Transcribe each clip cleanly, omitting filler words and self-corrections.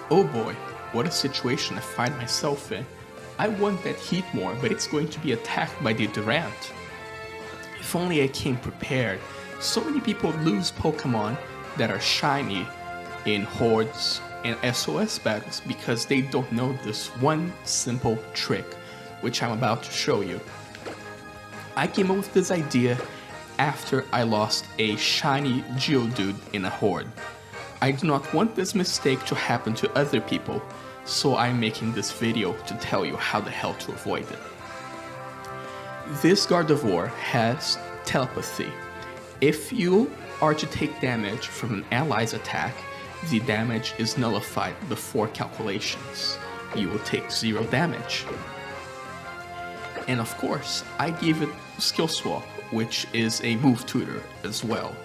Oh boy, what a situation I find myself in. I want that Heatmore, but it's going to be attacked by the Durant. If only I came prepared. So many people lose Pokemon that are shiny in Hordes and SOS battles because they don't know this one simple trick, which I'm about to show you. I came up with this idea after I lost a shiny Geodude in a Horde. I do not want this mistake to happen to other people, so I'm making this video to tell you how the hell to avoid it. This Gardevoir has telepathy. If you are to take damage from an ally's attack, the damage is nullified before calculations. You will take 0 damage. And of course, I give it Skill Swap, which is a move tutor as well.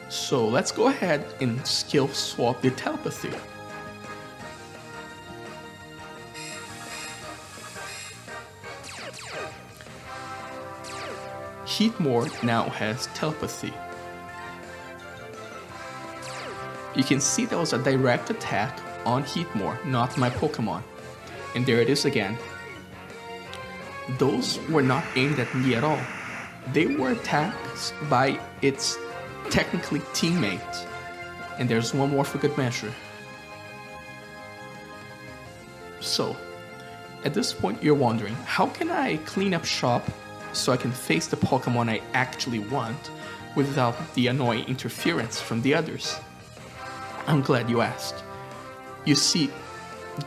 So let's go ahead and Skill Swap the telepathy. Heatmore now has telepathy. You can see that was a direct attack on Heatmore, not my Pokemon. And there it is again. Those were not aimed at me at all. They were attacks by its technically teammate. And there's one more for good measure. So, at this point you're wondering, how can I clean up shop so I can face the Pokemon I actually want without the annoying interference from the others? I'm glad you asked. You see,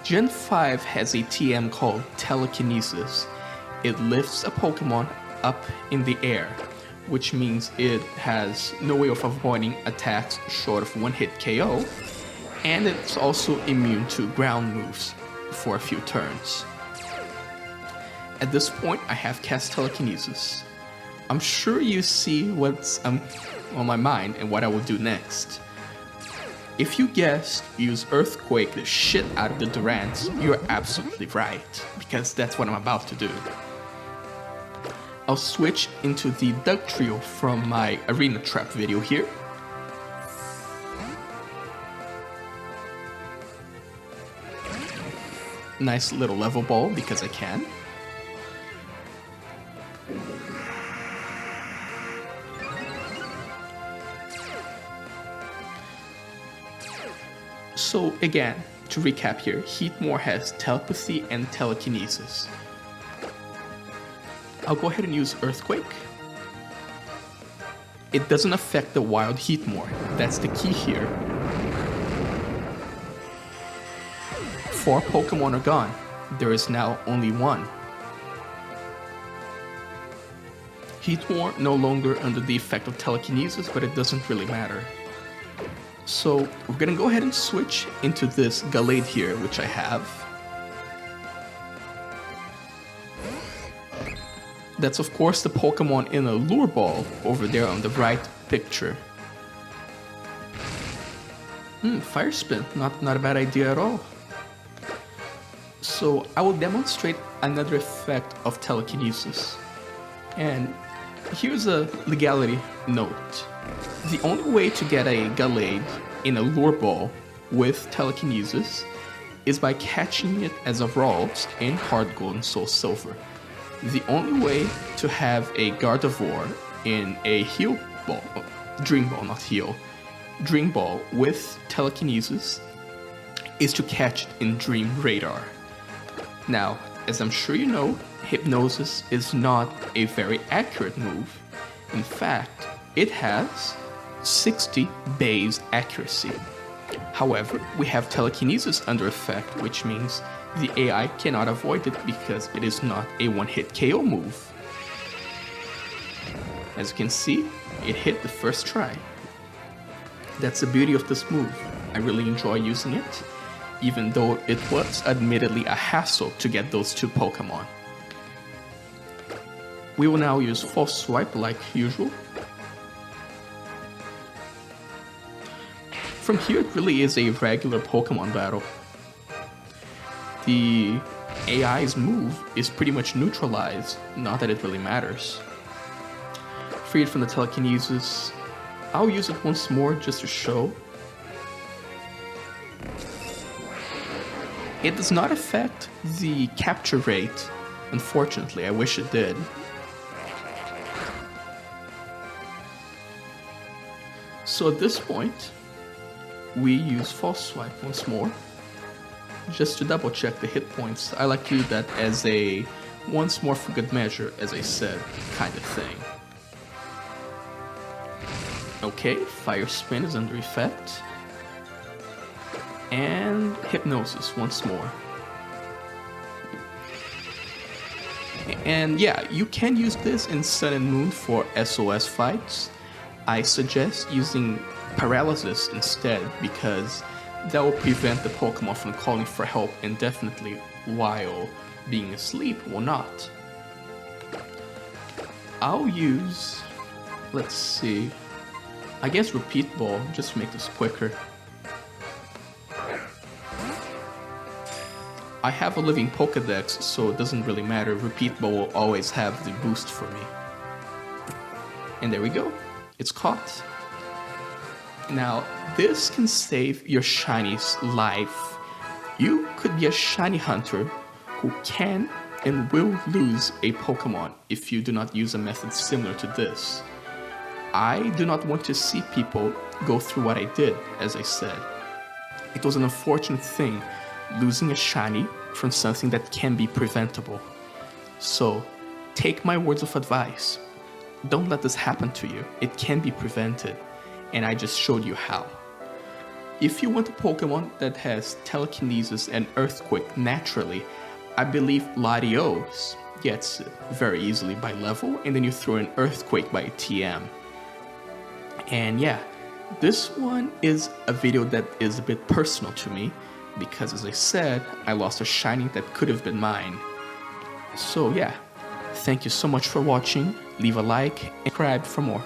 Gen 5 has a TM called Telekinesis. It lifts a Pokemon up in the air, which means it has no way of avoiding attacks short of one-hit KO, and it's also immune to ground moves for a few turns. At this point, I have cast Telekinesis. I'm sure you see what's on my mind and what I will do next. If you guessed use Earthquake the shit out of the Durants, you're absolutely right, because that's what I'm about to do. I'll switch into the Duck Trio from my Arena Trap video here. Nice little level ball because I can. So again, to recap here, Heatmore has Telepathy and Telekinesis. I'll go ahead and use Earthquake. It doesn't affect the wild Heatmore, that's the key here. 4 Pokemon are gone, there is now only 1. Heatmore no longer under the effect of Telekinesis, but it doesn't really matter. So we're gonna go ahead and switch into this Gallade here, which I have. That's of course the Pokemon in a Lure Ball over there on the right picture. Fire Spin, not a bad idea at all. So I will demonstrate another effect of Telekinesis. And here's a legality note. The only way to get a Gallade in a Lure Ball with Telekinesis is by catching it as a Ralts in Hard Gold and Soul Silver. The only way to have a Gardevoir in a Heal Ball, Dream Ball, not Heal, Dream Ball with Telekinesis is to catch it in Dream Radar. Now, as I'm sure you know, Hypnosis is not a very accurate move. In fact, it has 60 base accuracy. However, we have Telekinesis under effect, which means the AI cannot avoid it because it is not a one-hit KO move. As you can see, it hit the first try. That's the beauty of this move. I really enjoy using it, even though it was admittedly a hassle to get those 2 Pokemon. We will now use False Swipe like usual. From here, it really is a regular Pokemon battle. The AI's move is pretty much neutralized, not that it really matters. Freed from the Telekinesis, I'll use it once more just to show. It does not affect the capture rate, unfortunately. I wish it did. So at this point, we use False Swipe once more, just to double check the hit points. I like to do that as a once more for good measure, as I said, kind of thing. Okay, Fire Spin is under effect. And Hypnosis once more. And yeah, you can use this in Sun and Moon for SOS fights. I suggest using Paralysis instead, because that will prevent the Pokemon from calling for help indefinitely while being asleep or not. I'll use, let's see, I guess Repeat Ball, just to make this quicker. I have a living Pokedex, so it doesn't really matter. Repeat Ball will always have the boost for me. And there we go. It's caught. Now, this can save your Shiny's life. You could be a Shiny hunter who can and will lose a Pokemon if you do not use a method similar to this. I do not want to see people go through what I did, as I said. It was an unfortunate thing, losing a Shiny from something that can be preventable. So, take my words of advice. Don't let this happen to you. It can be prevented, and I just showed you how. If you want a Pokemon that has Telekinesis and Earthquake naturally, I believe Latios gets it very easily by level, and then you throw an Earthquake by TM. And yeah, this one is a video that is a bit personal to me, because as I said, I lost a Shiny that could have been mine. So yeah, thank you so much for watching, leave a like and subscribe for more.